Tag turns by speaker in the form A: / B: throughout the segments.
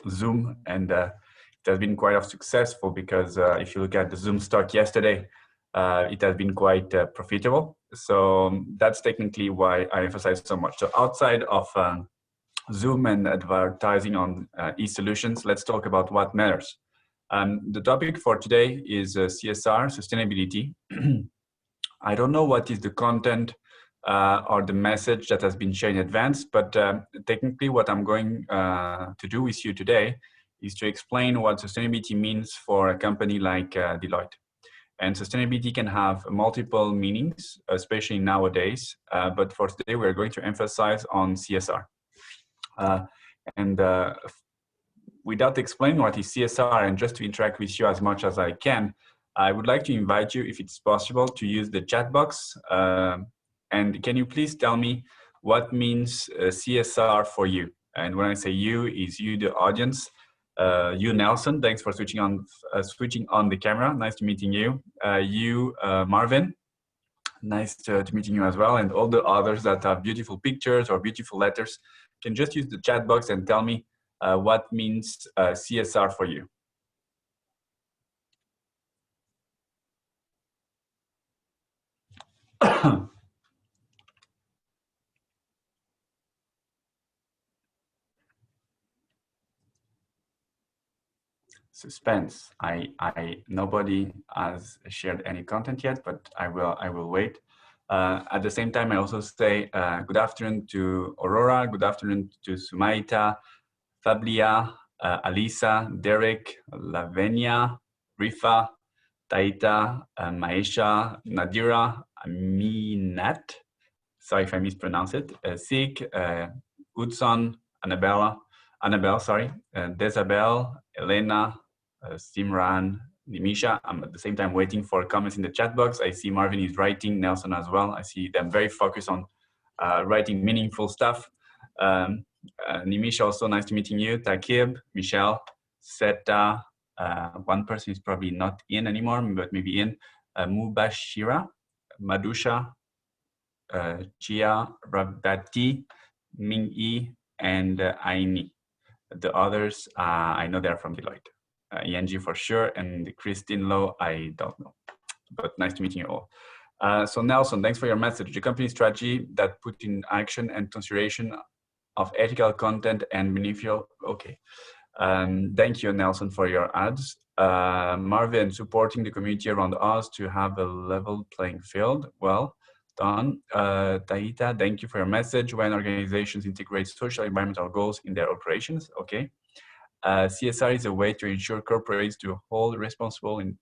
A: Zoom, and it has been quite successful because if you look at the Zoom stock yesterday, it has been quite profitable. So that's technically why I emphasize so much. So outside of Zoom and advertising on e-solutions, let's talk about what matters. The topic for today is CSR, sustainability. I don't know what is the content or the message that has been shared in advance, but technically what I'm going to do with you today is to explain what sustainability means for a company like Deloitte. And sustainability can have multiple meanings, especially nowadays, but for today we're going to emphasize on CSR. Without explaining what is CSR and just to interact with you as much as I can, I would like to invite you, if it's possible, to use the chat box. And can you please tell me what means CSR for you? And when I say you, is you the audience. You, Nelson, thanks for switching on the camera. Nice to meeting you. You, Marvin, nice to meeting you as well. And all the others that have beautiful pictures or beautiful letters can just use the chat box and tell me what means CSR for you. Suspense. Nobody has shared any content yet, but I will wait. At the same time, I also say good afternoon to Aurora, good afternoon to Sumaita, Fablia, Alisa, Derek, Lavenia, Rifa, Taita, Maesha, Nadira, Aminat, sorry if I mispronounce it, Sik, Udson, Annabelle, sorry, Desabel, Elena, Simran, Nimisha. I'm at the same time waiting for comments in the chat box. I see Marvin is writing, Nelson as well. I see them very focused on writing meaningful stuff. Nimisha, also nice to meeting you. Takib, Michelle, Seta, one person is probably not in anymore, but maybe in. Mubashira, Madusha, Chia, Rabati, Ming-Yi, and Aini. The others, I know they're from Deloitte. Yenji for sure, and Christine Lowe, I don't know. But nice to meet you all. So Nelson, thanks for your message. The company strategy that put in action and consideration of ethical content and beneficial, okay. Thank you, Nelson, for your ads. Marvin, supporting the community around us to have a level playing field. Well done. Taita, thank you for your message. When organizations integrate social and environmental goals in their operations, okay. CSR is a way to ensure corporates to hold responsible in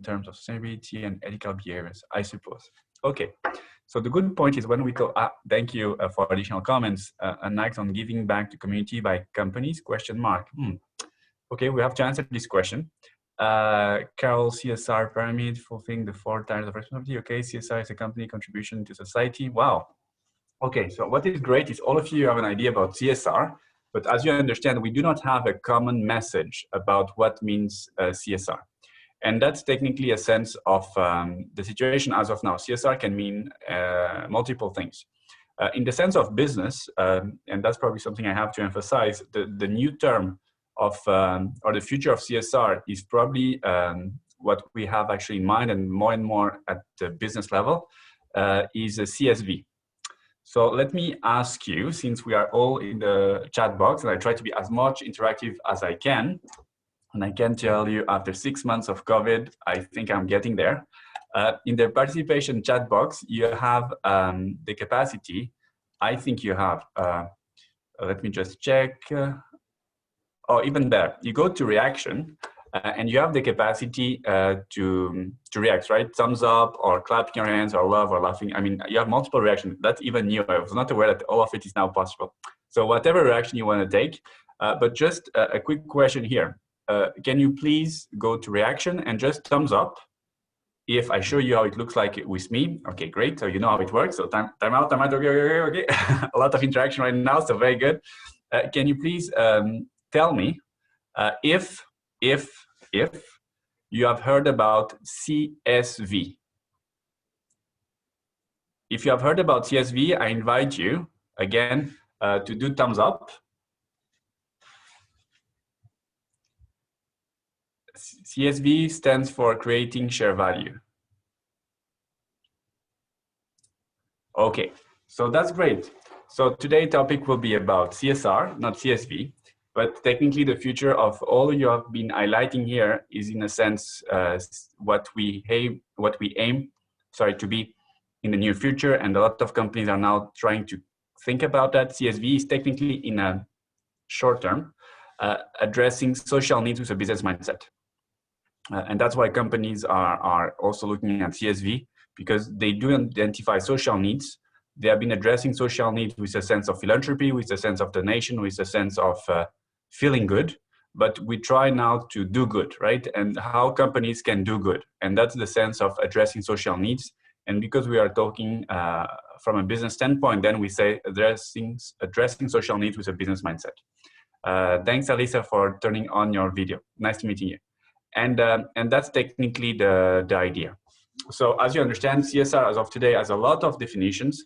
A: terms of sustainability and ethical behaviors, I suppose. Okay, so the good point is when we talk, thank you for additional comments, an act on giving back to community by companies, question mark. Okay, we have to answer this question. Carol, CSR pyramid, fulfilling the 4 tiers of responsibility. Okay, CSR is a company contribution to society. Wow. Okay, so what is great is all of you have an idea about CSR, but as you understand, we do not have a common message about what means CSR. And that's technically a sense of the situation as of now. CSR can mean multiple things. In the sense of business, and that's probably something I have to emphasize, the new term of, or the future of CSR is probably what we have actually in mind and more at the business level is a CSV. So let me ask you, since we are all in the chat box, and I try to be as much interactive as I can, and I can tell you after 6 months of COVID, I think I'm getting there. In the participation chat box, you have the capacity, I think you have, let me just check. Or even better, you go to reaction and you have the capacity to react, right? Thumbs up or clapping your hands or love or laughing. I mean, you have multiple reactions. That's even new. I was not aware that all of it is now possible. So whatever reaction you want to take, but just a quick question here. Can you please go to reaction and just thumbs up if I show you how it looks like with me? Okay, great. So you know how it works. So time out, okay. A lot of interaction right now, so very good. Can you please tell me if you have heard about CSV? If you have heard about CSV, I invite you again to do thumbs up. CSV stands for creating share value. Okay, so that's great. So today's topic will be about CSR, not CSV, but technically the future of all you have been highlighting here is in a sense what we aim to be in the near future, and a lot of companies are now trying to think about that. CSV is technically in a short term addressing social needs with a business mindset. And that's why companies are also looking at CSV, because they do identify social needs. They have been addressing social needs with a sense of philanthropy, with a sense of donation, with a sense of feeling good. But we try now to do good, right? And how companies can do good. And that's the sense of addressing social needs. And because we are talking from a business standpoint, then we say addressing social needs with a business mindset. Thanks, Alisa, for turning on your video. Nice meeting you. And that's technically the idea. So as you understand, CSR as of today has a lot of definitions,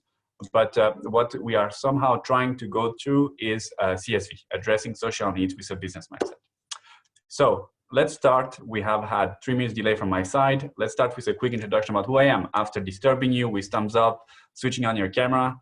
A: but what we are somehow trying to go through is CSV, addressing social needs with a business mindset. So let's start. We have had 3 minutes delay from my side. Let's start with a quick introduction about who I am after disturbing you with thumbs up, switching on your camera.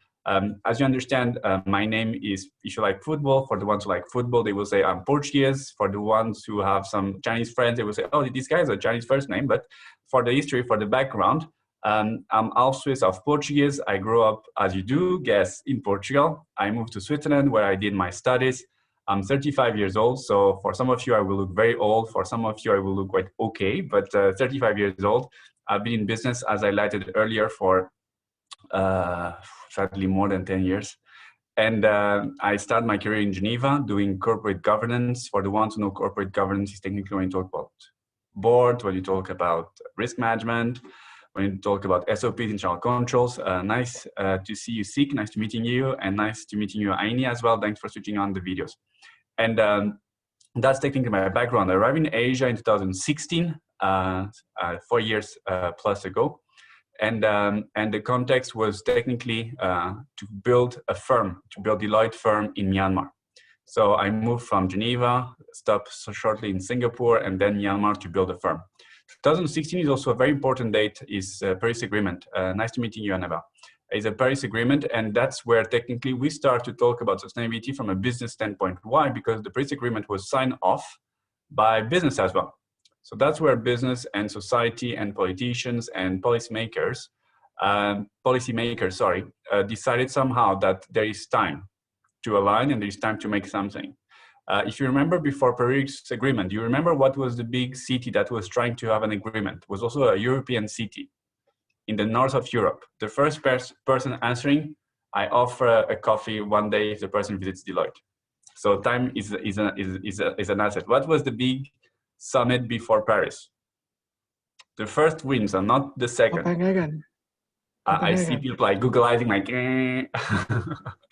A: As you understand, my name is, if you like football, for the ones who like football, they will say I'm Portuguese. For the ones who have some Chinese friends, they will say, oh, this guy has a Chinese first name. But for the history, for the background, I'm half Swiss, half Portuguese. I grew up, as you do, guess, in Portugal. I moved to Switzerland where I did my studies. I'm 35 years old. So for some of you, I will look very old. For some of you, I will look quite okay, but 35 years old. I've been in business, as I highlighted earlier, for sadly more than 10 years. And I started my career in Geneva doing corporate governance. For the ones who know, corporate governance is technically when you talk about board, when you talk about risk management, when you talk about SOPs, internal controls. Nice to see you, Sik. Nice to meeting you. And nice to meeting you, Aini, as well. Thanks for switching on the videos. And that's technically my background. I arrived in Asia in 2016, 4 years plus ago. And the context was technically to build a firm, to build Deloitte firm in Myanmar. So I moved from Geneva, stopped shortly in Singapore, and then Myanmar to build a firm. 2016 is also a very important date, is Paris Agreement. Nice to meet you, Aneva. It's a Paris Agreement, and that's where technically we start to talk about sustainability from a business standpoint. Why? Because the Paris Agreement was signed off by business as well. So that's where business and society and politicians and policymakers decided somehow that there is time to align and there is time to make something. If you remember before Paris Agreement, do you remember what was the big city that was trying to have an agreement? It was also a European city in the north of Europe. The first person answering, I offer a coffee one day if the person visits Deloitte. So time is an asset. What was the big summit before Paris? The first wins and not the second.
B: Copenhagen.
A: I see people like Googleizing like.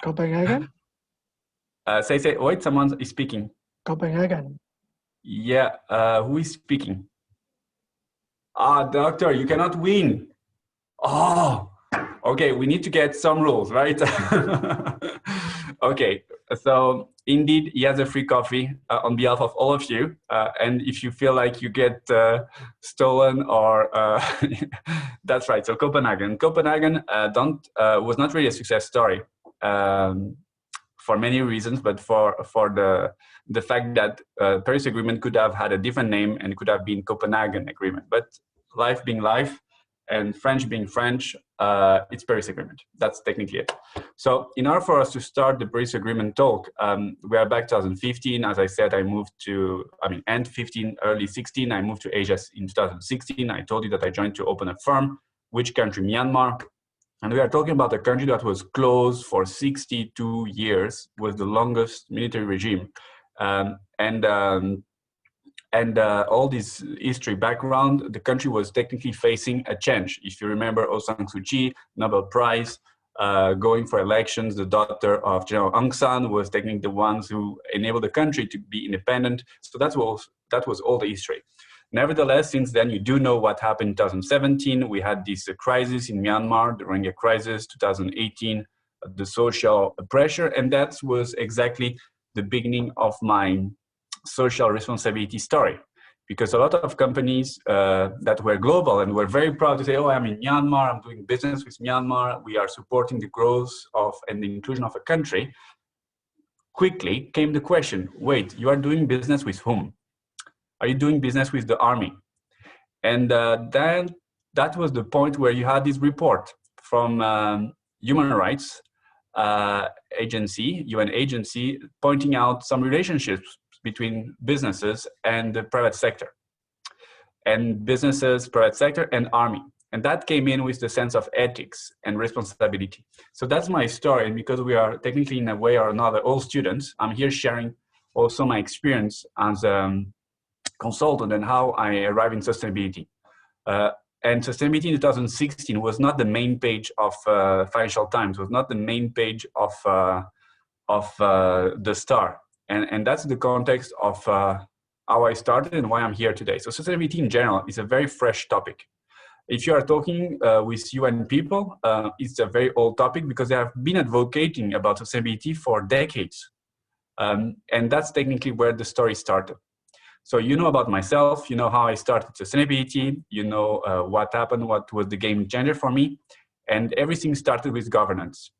B: Copenhagen.
A: Say, wait, someone is speaking.
B: Copenhagen.
A: Yeah, who is speaking? Doctor, you cannot win. Oh, okay, we need to get some rules, right? Okay, so indeed, he has a free coffee on behalf of all of you. And if you feel like you get stolen or that's right. So Copenhagen was not really a success story for many reasons, but for the fact that Paris Agreement could have had a different name and could have been Copenhagen Agreement. But life being life, and French being French, it's Paris Agreement. That's technically it. So in order for us to start the Paris Agreement talk, we are back 2015. As I said, I moved to, end 15, early 16. I moved to Asia in 2016. I told you that I joined to open a firm. Which country? Myanmar. And we are talking about a country that was closed for 62 years, was the longest military regime. All this history background, the country was technically facing a change. If you remember, Aung San Suu Kyi, Nobel Prize, going for elections, the daughter of General Aung San was technically the ones who enabled the country to be independent. So that was all the history. Nevertheless, since then, you do know what happened in 2017. We had this crisis in Myanmar, the Rohingya crisis, 2018, the social pressure, and that was exactly the beginning of my social responsibility story, because a lot of companies that were global and were very proud to say, oh, I'm in Myanmar, I'm doing business with Myanmar, we are supporting the growth of and the inclusion of a country, quickly came the question, wait, you are doing business with whom? Are you doing business with the army? And then that was the point where you had this report from human rights agency, UN agency, pointing out some relationships between businesses and the private sector, and businesses, private sector, and army. And that came in with the sense of ethics and responsibility. So that's my story. And because we are technically in a way or another all students, I'm here sharing also my experience as a consultant and how I arrived in sustainability. And sustainability in 2016 was not the main page of Financial Times, was not the main page of the Star. And that's the context of how I started and why I'm here today. So sustainability in general is a very fresh topic. If you are talking with UN people, it's a very old topic because they have been advocating about sustainability for decades. And that's technically where the story started. So you know about myself, you know how I started sustainability, you know what happened, what was the game changer for me, and everything started with governance.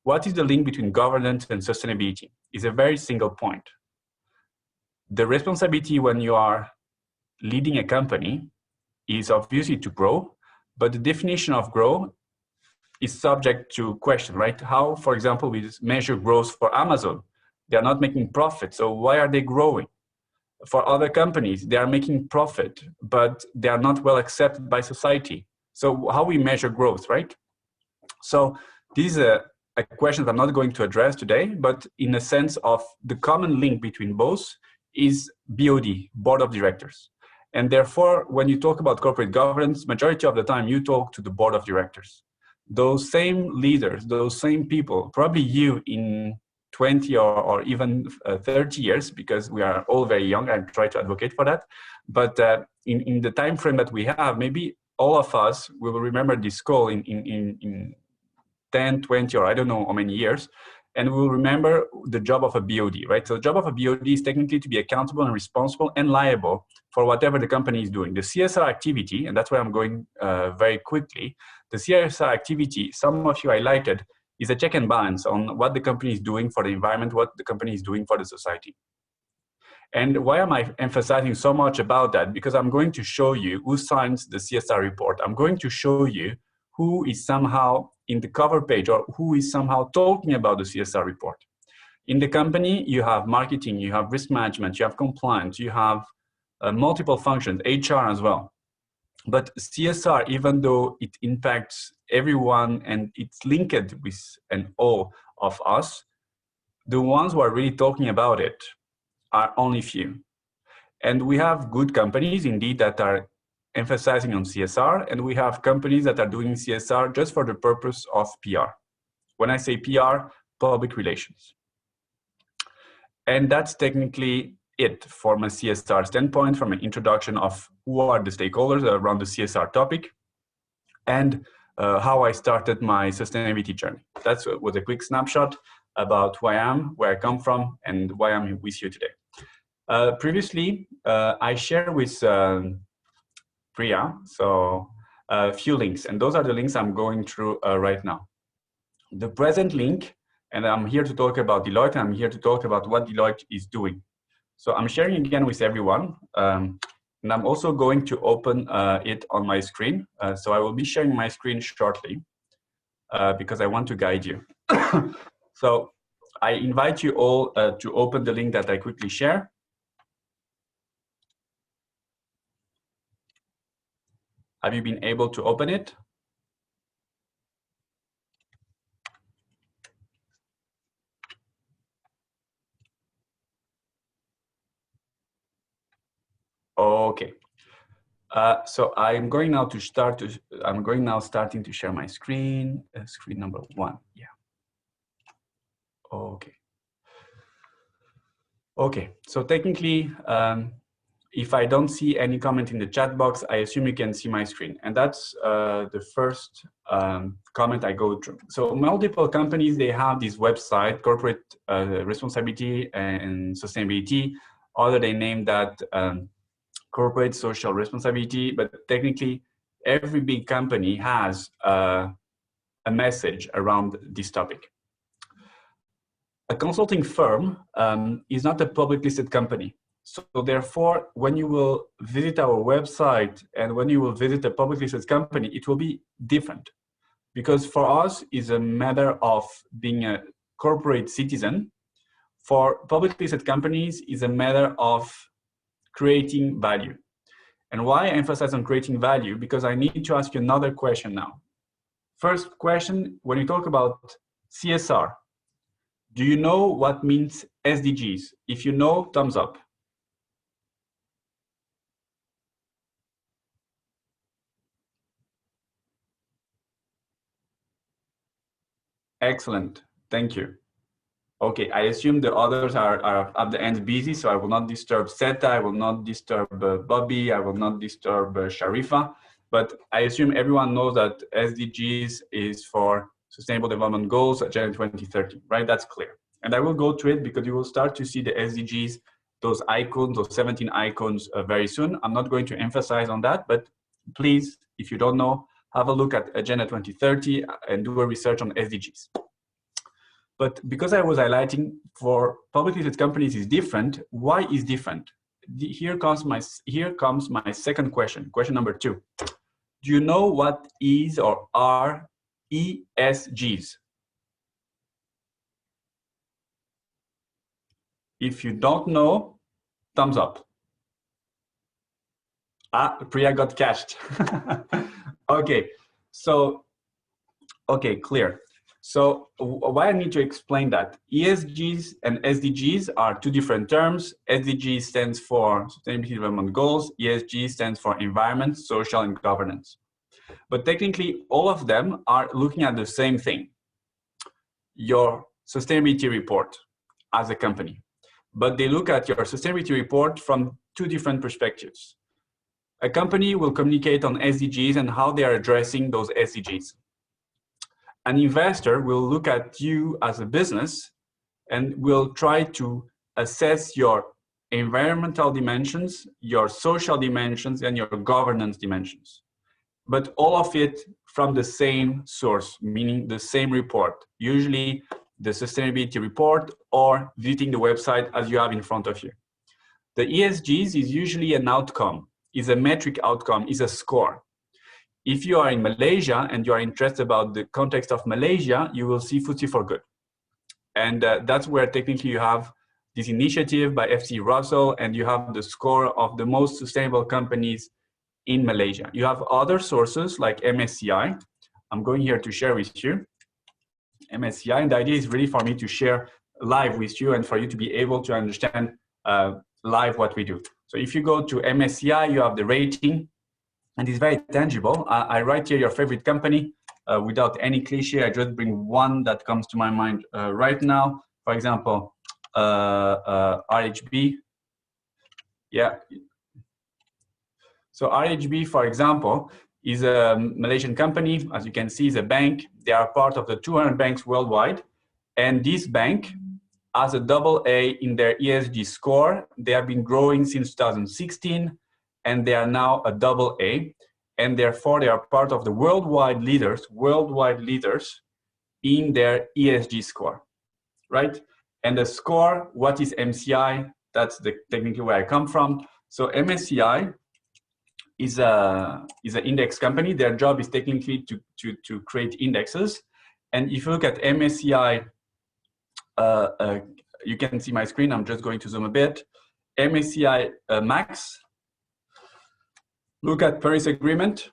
A: What is the link between governance and sustainability? It's a very single point. The responsibility when you are leading a company is obviously to grow, but the definition of grow is subject to question, right? How, for example, we measure growth for Amazon? They are not making profit, so why are they growing? For other companies, they are making profit, but they are not well accepted by society. So how we measure growth, right? So this is a question that I'm not going to address today, but in a sense of the common link between both is BOD, Board of Directors. And therefore, when you talk about corporate governance, majority of the time you talk to the Board of Directors. Those same leaders, those same people, probably you in 20 or even 30 years, because we are all very young and try to advocate for that. But in the time frame that we have, maybe all of us will remember this call in 10, 20, or I don't know how many years, and we'll remember the job of a BOD, right? So the job of a BOD is technically to be accountable and responsible and liable for whatever the company is doing. The CSR activity, and that's where I'm going very quickly, the CSR activity, some of you highlighted, is a check and balance on what the company is doing for the environment, what the company is doing for the society. And why am I emphasizing so much about that? Because I'm going to show you who signs the CSR report. I'm going to show you who is somehow in the cover page or who is somehow talking about the CSR report. In the company, you have marketing, you have risk management, you have compliance, you have multiple functions, HR as well. But CSR, even though it impacts everyone and it's linked with and all of us, the ones who are really talking about it are only few. And we have good companies indeed that are emphasizing on CSR, and we have companies that are doing CSR just for the purpose of PR. When I say PR, public relations. And that's technically it from a CSR standpoint, from an introduction of who are the stakeholders around the CSR topic, and how I started my sustainability journey. That was a quick snapshot about who I am, where I come from, and why I'm with you today. Previously, I shared with Priya, so a few links, and those are the links I'm going through right now. The present link, and I'm here to talk about Deloitte, and I'm here to talk about what Deloitte is doing. So I'm sharing again with everyone, and I'm also going to open it on my screen. So I will be sharing my screen shortly because I want to guide you. So I invite you all to open the link that I quickly share. Have you been able to open it? Okay. So I'm going now to start to, I'm going now starting to share my screen, screen number 1, yeah. Okay. Okay, so technically, if I don't see any comment in the chat box, I assume you can see my screen. And that's the first comment I go through. So multiple companies, they have this website, corporate responsibility and sustainability, or they name that corporate social responsibility, but technically every big company has a message around this topic. A consulting firm is not a public listed company. So therefore, when you will visit our website and when you will visit a public listed company, it will be different. Because for us, it's a matter of being a corporate citizen. For public listed companies, it's a matter of creating value. And why I emphasize on creating value? Because I need to ask you another question now. First question, when you talk about CSR, do you know what means SDGs? If you know, thumbs up. Excellent, thank you. Okay, I assume the others are at the end busy, so I will not disturb Seta, I will not disturb Bobby, I will not disturb Sharifa, but I assume everyone knows that SDGs is for Sustainable Development Goals, Agenda 2030, right? That's clear. And I will go through it because you will start to see the SDGs, those icons, those 17 icons very soon. I'm not going to emphasize on that, but please, if you don't know, have a look at Agenda 2030 and do a research on SDGs. But because I was highlighting for publicly listed companies is different, why is different? Here comes my second question, question number 2. Do you know what is or are ESGs? If you don't know, thumbs up. Ah, Priya got cashed. Okay, so, okay, clear. So why I need to explain that? ESGs and SDGs are two different terms. SDG stands for Sustainability Development Goals. ESG stands for Environment, Social, and Governance. But technically, all of them are looking at the same thing. Your sustainability report as a company. But they look at your sustainability report from two different perspectives. A company will communicate on SDGs and how they are addressing those SDGs. An investor will look at you as a business and will try to assess your environmental dimensions, your social dimensions, and your governance dimensions. But all of it from the same source, meaning the same report, usually the sustainability report or visiting the website as you have in front of you. The ESGs is usually an outcome, is a metric outcome, is a score. If you are in Malaysia and you are interested about the context of Malaysia, you will see FTSE for Good. And that's where technically you have this initiative by FTSE Russell and you have the score of the most sustainable companies in Malaysia. You have other sources like MSCI. I'm going here to share with you MSCI, and the idea is really for me to share live with you and for you to be able to understand live what we do. So if you go to MSCI, you have the rating, and it's very tangible. I write here your favorite company without any cliche. I just bring one that comes to my mind right now. For example, RHB. Yeah. So RHB, for example, is a Malaysian company. As you can see, is a bank. They are part of the 200 banks worldwide. And this bank has a AA in their ESG score. They have been growing since 2016. And they are now a AA, and therefore they are part of the worldwide leaders in their ESG score, right? And the score, what is MSCI? That's technically where I come from. So MSCI is an index company. Their job is technically to create indexes. And if you look at MSCI, you can see my screen. I'm just going to zoom a bit. MSCI Max. Look at Paris Agreement.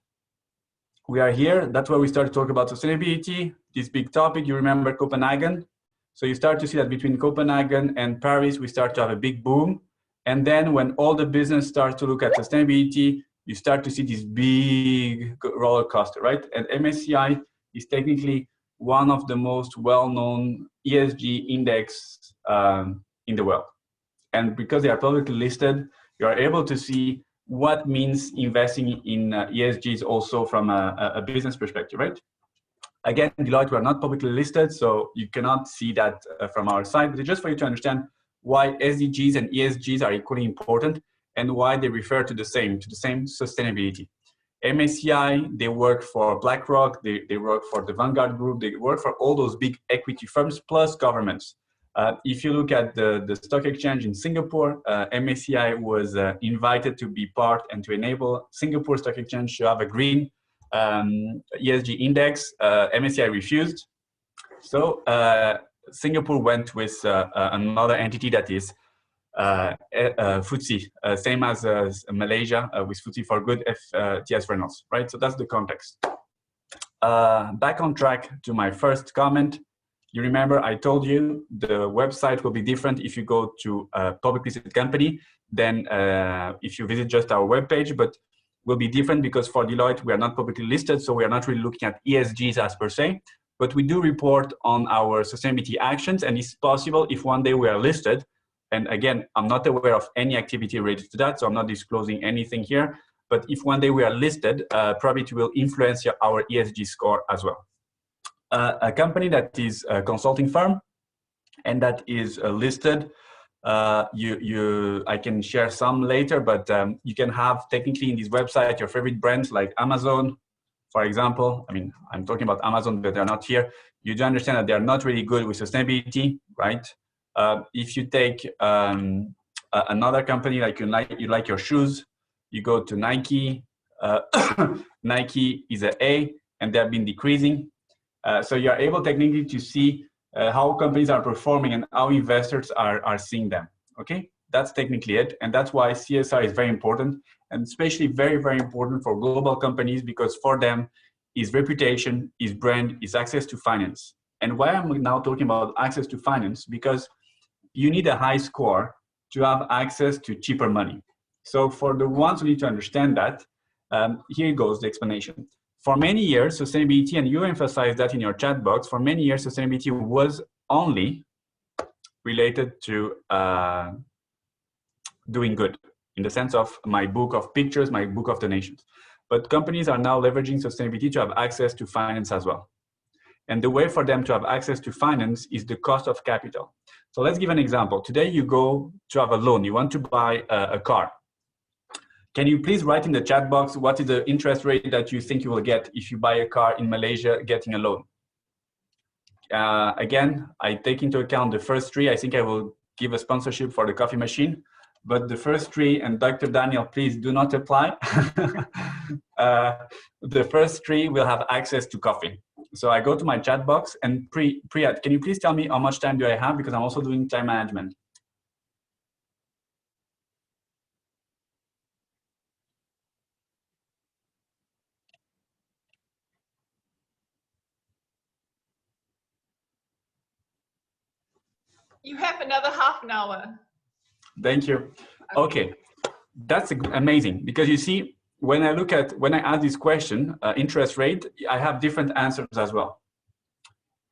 A: We are here. That's where we start to talk about sustainability, this big topic. You remember Copenhagen. So you start to see that between Copenhagen and Paris, we start to have a big boom. And then when all the business starts to look at sustainability, you start to see this big roller coaster, right? And MSCI is technically one of the most well-known ESG index in the world. And because they are publicly listed, you are able to see what means investing in ESGs also from a business perspective, right? Again, Deloitte, we are not publicly listed, so you cannot see that from our side, but it's just for you to understand why SDGs and ESGs are equally important and why they refer to the same sustainability. MSCI, they work for BlackRock, they work for the Vanguard Group, they work for all those big equity firms plus governments. If you look at the stock exchange in Singapore, MSCI was invited to be part and to enable Singapore Stock Exchange to have a green ESG index. MSCI refused. So Singapore went with another entity that is FTSE, same as Malaysia with FTSE for Good, TS Reynolds, right? So that's the context. Back on track to my first comment. You remember I told you the website will be different if you go to a publicly listed company than if you visit just our webpage, but will be different because for Deloitte, we are not publicly listed, so we are not really looking at ESGs as per se, but we do report on our sustainability actions, and it's possible if one day we are listed, and again, I'm not aware of any activity related to that, so I'm not disclosing anything here, but if one day we are listed, probably it will influence our ESG score as well. A company that is a consulting firm and that is listed, I can share some later, but you can have technically in this website your favorite brands like Amazon, for example. I mean, I'm talking about Amazon, but they're not here. You do understand that they're not really good with sustainability, right? If you take another company like you like your shoes, you go to Nike. Nike is an A, and they have been decreasing. So you're able technically to see how companies are performing and how investors are seeing them, okay? That's technically it, and that's why CSR is very important, and especially very, very important for global companies, because for them, is reputation, is brand, is access to finance. And why I'm now talking about access to finance, because you need a high score to have access to cheaper money. So for the ones who need to understand that, here goes the explanation. For many years, sustainability, and you emphasize that in your chat box, for many years, sustainability was only related to doing good, in the sense of my book of pictures, my book of donations. But companies are now leveraging sustainability to have access to finance as well. And the way for them to have access to finance is the cost of capital. So let's give an example. Today you go to have a loan, you want to buy a car. Can you please write in the chat box what is the interest rate that you think you will get if you buy a car in Malaysia getting a loan? Again, I take into account the first three. I think I will give a sponsorship for the coffee machine, but the first three, and Dr. Daniel, please do not apply. The first three will have access to coffee. So I go to my chat box, and Priyat, can you please tell me how much time do I have? Because I'm also doing time management.
B: You have another half an hour.
A: Thank you. Okay, that's amazing, because you see, when I ask this question, interest rate, I have different answers as well.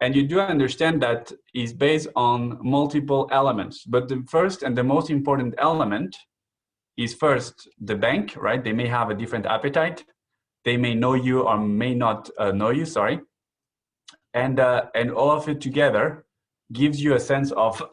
A: And you do understand that is based on multiple elements. But the first and the most important element is first the bank, right? They may have a different appetite. They may know you or may not know you, sorry. And all of it together gives you a sense of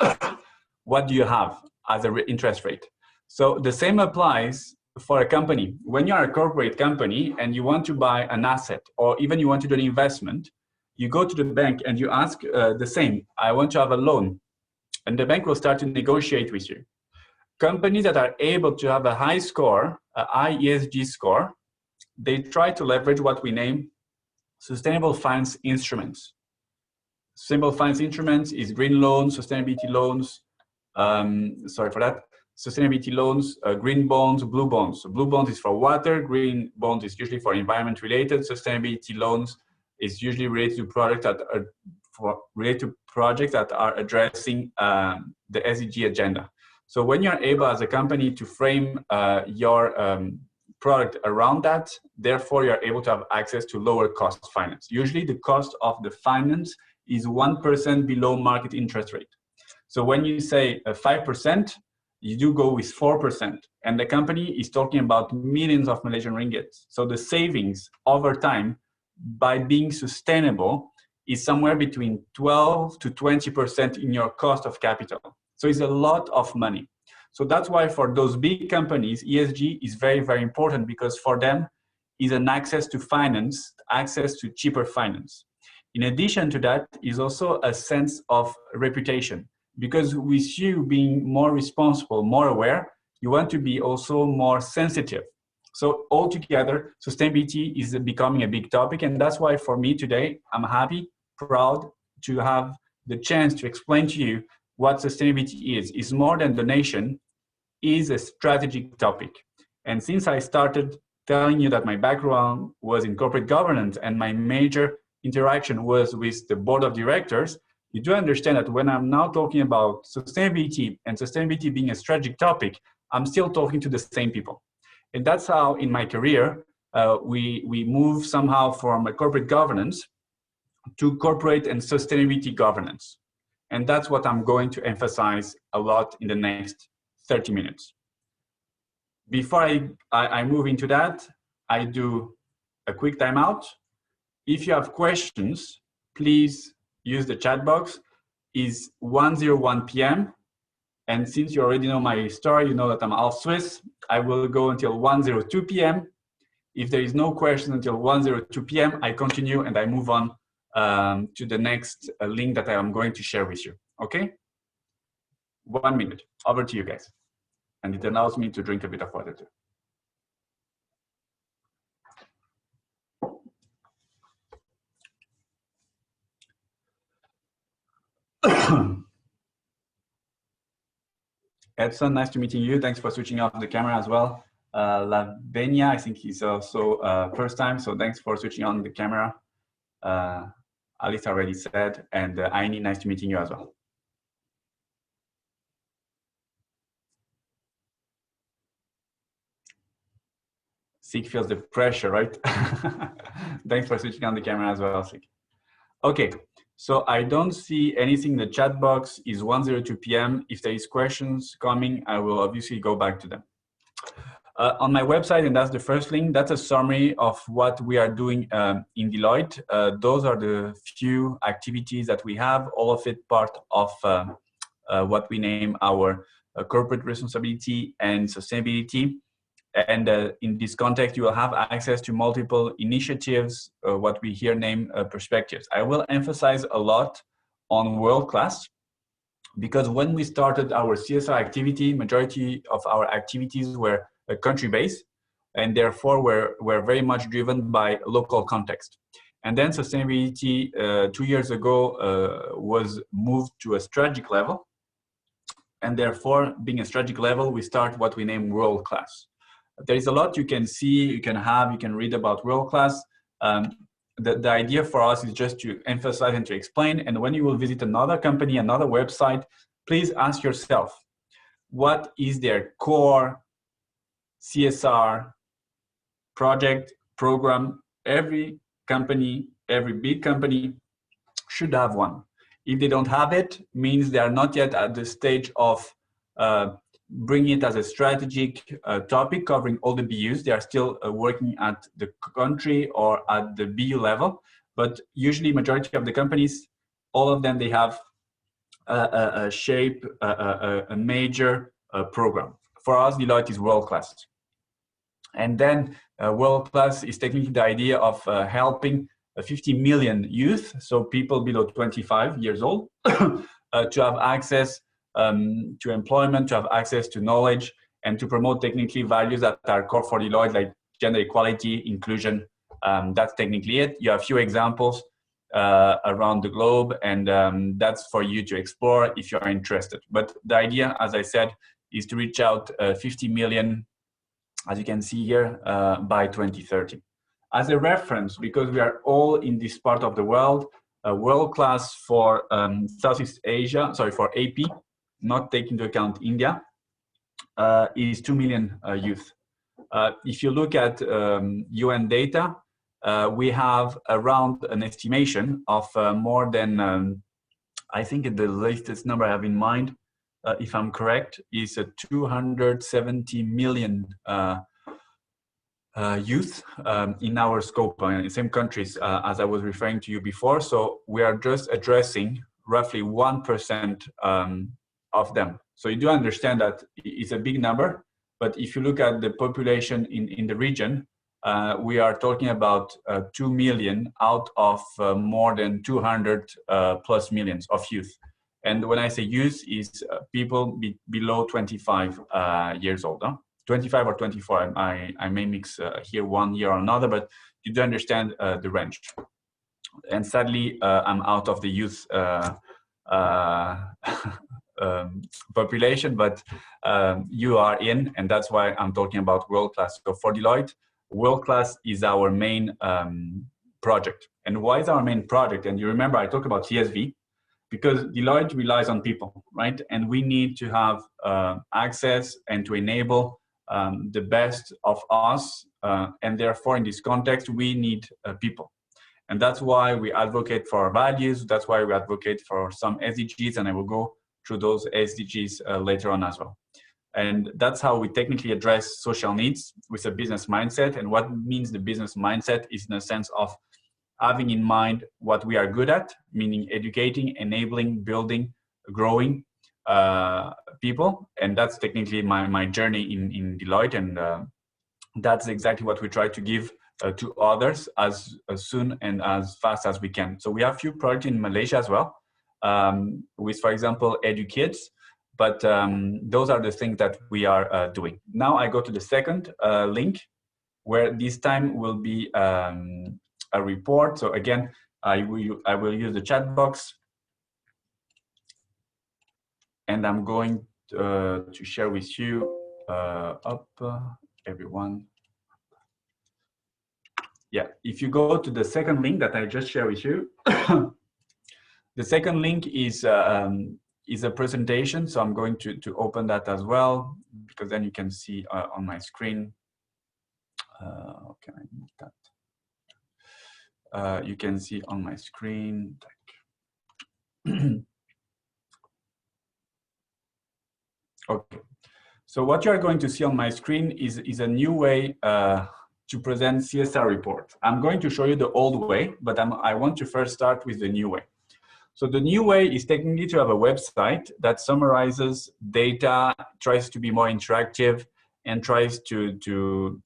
A: what do you have as an interest rate. So the same applies for a company. When you're a corporate company and you want to buy an asset, or even you want to do an investment, you go to the bank and you ask the same, I want to have a loan. And the bank will start to negotiate with you. Companies that are able to have a high score, a high ESG score, they try to leverage what we name sustainable finance instruments. Sustainable finance instruments is green loans, sustainability loans, sorry for that, sustainability loans, green bonds, blue bonds. So blue bonds is for water, green bonds is usually for environment related, sustainability loans is usually related to projects that are addressing the SDG agenda. So when you're able as a company to frame your product around that, therefore you're able to have access to lower cost finance. Usually the cost of the finance is 1% below market interest rate. So when you say 5%, you do go with 4%. And the company is talking about millions of Malaysian ringgits. So the savings over time by being sustainable is somewhere between 12 to 20% in your cost of capital. So it's a lot of money. So that's why for those big companies, ESG is very, very important, because for them is an access to finance, access to cheaper finance. In addition to that is also a sense of reputation, because with you being more responsible, more aware, you want to be also more sensitive. So altogether, sustainability is becoming a big topic. And that's why for me today, I'm happy, proud to have the chance to explain to you what sustainability is. It's more than donation, is a strategic topic. And since I started telling you that my background was in corporate governance and my major interaction was with the board of directors, you do understand that when I'm now talking about sustainability and sustainability being a strategic topic, I'm still talking to the same people. And that's how in my career, we move somehow from a corporate governance to corporate and sustainability governance. And that's what I'm going to emphasize a lot in the next 30 minutes. Before I move into that, I do a quick timeout. If you have questions, please use the chat box. It's 1:01 p.m. And since you already know my story, you know that I'm half Swiss. I will go until 1:02 p.m. If there is no question until 1:02 p.m., I continue and I move on to the next link that I am going to share with you. Okay? 1 minute. Over to you guys. And it allows me to drink a bit of water too. Edson, nice to meeting you. Thanks for switching off the camera as well. Lavenia, I think he's also first time, so thanks for switching on the camera. Alice already said, and Aini, nice to meeting you as well. Sig feels the pressure, right? Thanks for switching on the camera as well, Sig. Okay, so I don't see anything in the chat box. It's 1:02 p.m. If there is questions coming, I will obviously go back to them. On my website, and that's the first link, that's a summary of what we are doing in Deloitte. Those are the few activities that we have, all of it part of what we name our corporate responsibility and sustainability. And in this context, you will have access to multiple initiatives, what we here name perspectives. I will emphasize a lot on world-class, because when we started our CSR activity, majority of our activities were country-based, and therefore were very much driven by local context. And then sustainability 2 years ago was moved to a strategic level, and therefore, being a strategic level, we start what we name world-class. There is a lot you can see, you can read about world-class. The idea for us is just to emphasize and to explain. And when you will visit another company, another website, please ask yourself, what is their core CSR project, program? Every company, every big company should have one. If they don't have it, means they are not yet at the stage of bringing it as a strategic topic covering all the BUs. They are still working at the country or at the BU level, but usually majority of the companies, all of them, they have a shape, a major program. For us, Deloitte is world-class. And then world-class is technically the idea of helping 50 million youth, so people below 25 years old, to have access to employment, to have access to knowledge, and to promote technically values that are core for Deloitte, like gender equality, inclusion. That's technically it. You have a few examples around the globe, and that's for you to explore if you're interested. But the idea, as I said, is to reach out 50 million, as you can see here, by 2030. As a reference, because we are all in this part of the world, world-class for Southeast Asia, sorry, for AP, not taking into account India, is 2 million youth. If you look at UN data, we have around an estimation of more than, I think the latest number I have in mind, if I'm correct, is 270 million youth in our scope, in the same countries as I was referring to you before. So we are just addressing roughly 1% of them. So you do understand that it's a big number, but if you look at the population in the region, we are talking about 2 million out of more than 200 plus millions of youth. And when I say youth, is people below 25 years old. Huh? 25 or 24, I may mix here one year or another, but you do understand the range. And sadly, I'm out of the youth population, but you are in, and that's why I'm talking about world class. So for Deloitte, world class is our main project. And why is our main project? And you remember I talked about CSV, because Deloitte relies on people, right? And we need to have access and to enable the best of us. And therefore, in this context, we need people. And that's why we advocate for our values. That's why we advocate for some SDGs, and I will go through those SDGs later on as well. And that's how we technically address social needs with a business mindset. And what means the business mindset is in a sense of having in mind what we are good at, meaning educating, enabling, building, growing people. And that's technically my journey in Deloitte. And that's exactly what we try to give to others as soon and as fast as we can. So we have a few projects in Malaysia as well, with, for example, EduKids. But those are the things that we are doing. Now I go to the second link, where this time will be a report. So again, I will use the chat box, and I'm going to share with you everyone. Yeah, if you go to the second link that I just shared with you, the second link is a presentation. So I'm going to open that as well, because then you can see on my screen. Can I move that? You can see on my screen. Okay. So what you are going to see on my screen is a new way to present CSR reports. I'm going to show you the old way, but I want to first start with the new way. So the new way is technically to have a website that summarizes data, tries to be more interactive, and tries to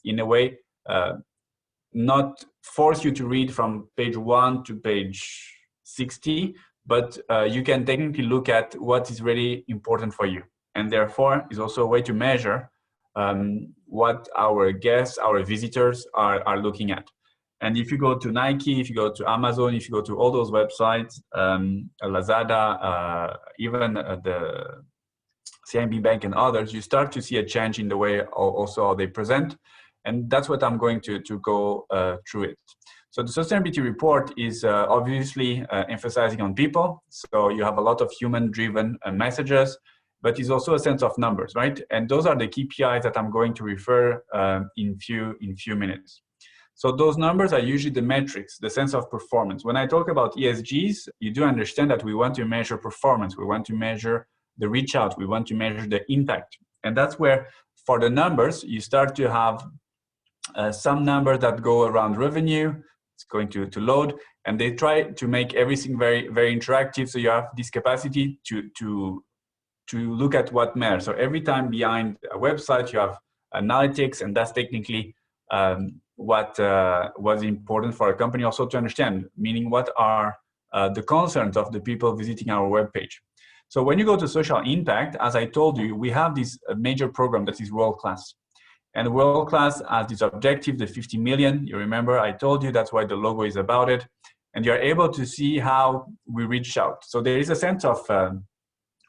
A: in a way, not force you to read from page 1 to page 60, but you can technically look at what is really important for you. And therefore, is also a way to measure what our guests, our visitors are looking at. And if you go to Nike, if you go to Amazon, if you go to all those websites, Lazada, even the CIMB Bank and others, you start to see a change in the way also how they present. And that's what I'm going to go through it. So the sustainability report is obviously emphasizing on people. So you have a lot of human-driven messages, but it's also a sense of numbers, right? And those are the KPIs that I'm going to refer in few minutes. So those numbers are usually the metrics, the sense of performance. When I talk about ESGs, you do understand that we want to measure performance. We want to measure the reach out. We want to measure the impact. And that's where, for the numbers, you start to have some numbers that go around revenue. It's going to load, and they try to make everything very, very interactive. So you have this capacity to look at what matters. So every time behind a website, you have analytics, and that's technically what was important for a company also to understand, meaning what are the concerns of the people visiting our webpage. So when you go to social impact, as I told you, we have this major program that is world class. And world class has this objective, the 50 million. You remember I told you that's why the logo is about it. And you're able to see how we reach out. So there is a sense of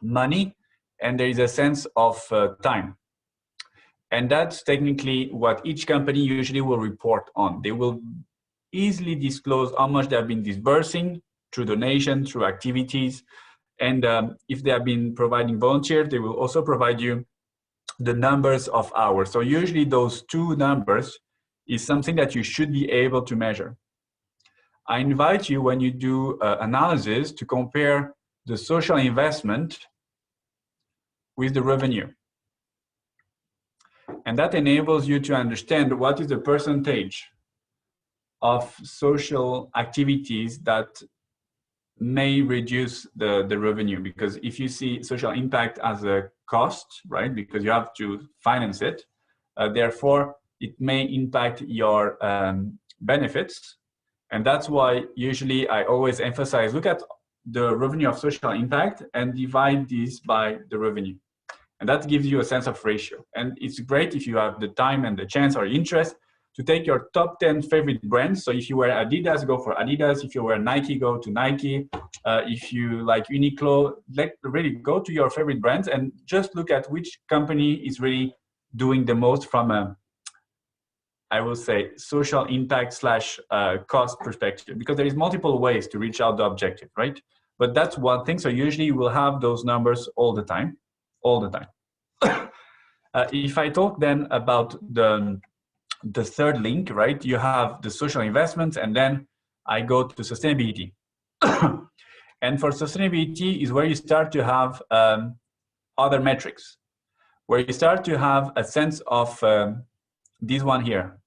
A: money, and there is a sense of time. And that's technically what each company usually will report on. They will easily disclose how much they have been disbursing through donation, through activities. And if they have been providing volunteers, they will also provide you the numbers of hours. So usually those two numbers is something that you should be able to measure. I invite you, when you do analysis, to compare the social investment with the revenue. And that enables you to understand what is the percentage of social activities that may reduce the revenue. Because if you see social impact as a cost, right? Because you have to finance it. Therefore, it may impact your benefits. And that's why usually I always emphasize, look at the revenue of social impact and divide this by the revenue. And that gives you a sense of ratio. And it's great if you have the time and the chance or interest to take your top 10 favorite brands. So if you wear Adidas, go for Adidas. If you wear Nike, go to Nike. If you like Uniqlo, really go to your favorite brands and just look at which company is really doing the most from a, I will say, social impact slash cost perspective, because there is multiple ways to reach out the objective, right? But that's one thing. So usually you will have those numbers all the time. If I talk then about the third link, right? You have the social investments, and then I go to sustainability. And for sustainability is where you start to have other metrics, where you start to have a sense of this one here,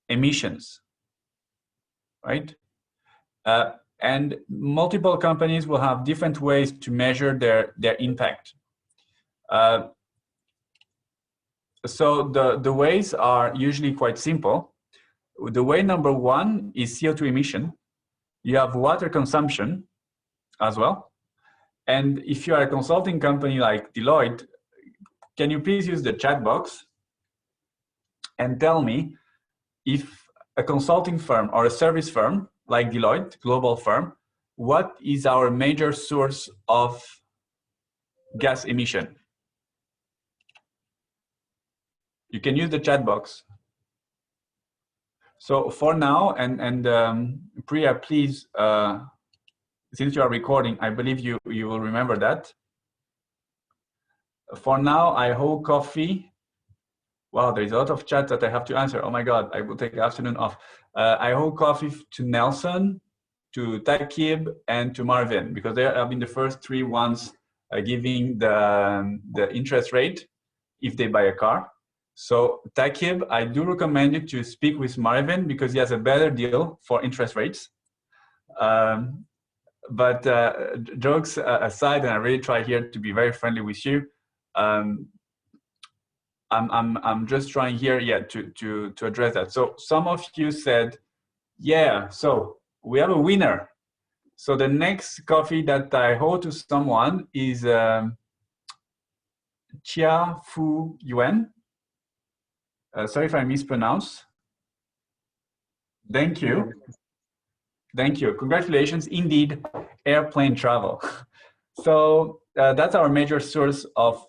A: emissions, right? And multiple companies will have different ways to measure their impact. So the ways are usually quite simple. The way number one is CO2 emission. You have water consumption as well. And if you are a consulting company like Deloitte, can you please use the chat box and tell me if a consulting firm or a service firm like Deloitte, global firm, what is our major source of gas emission? You can use the chat box. So for now, and Priya, please, since you are recording, I believe you will remember that. For now, I hold coffee. Wow, there's a lot of chats that I have to answer. Oh my God, I will take the afternoon off. I hold coffee to Nelson, to Takib, and to Marvin, because they have been the first three ones giving the interest rate if they buy a car. So Takib, I do recommend you to speak with Marvin because he has a better deal for interest rates. But jokes aside, and I really try here to be very friendly with you. I'm just trying here, yeah, to address that. So some of you said, yeah, so we have a winner. So the next coffee that I hold to someone is Chia Fu Yuan. Sorry if I mispronounce. Thank you. Thank you. Congratulations. Indeed, airplane travel. So that's our major source of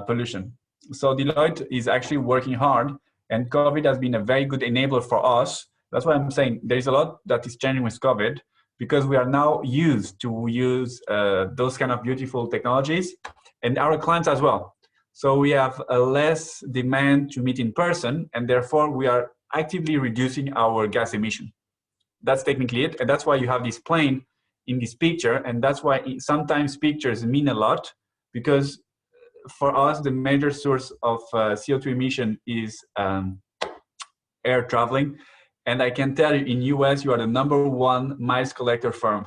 A: pollution. So Deloitte is actually working hard, and COVID has been a very good enabler for us. That's why I'm saying there's a lot that is changing with COVID, because we are now used to use those kind of beautiful technologies, and our clients as well. So we have a less demand to meet in person, and therefore we are actively reducing our gas emission. That's technically it, and that's why you have this plane in this picture, and that's why sometimes pictures mean a lot, because for us the major source of CO2 emission is air traveling. And I can tell you, in US you are the #1 miles collector firm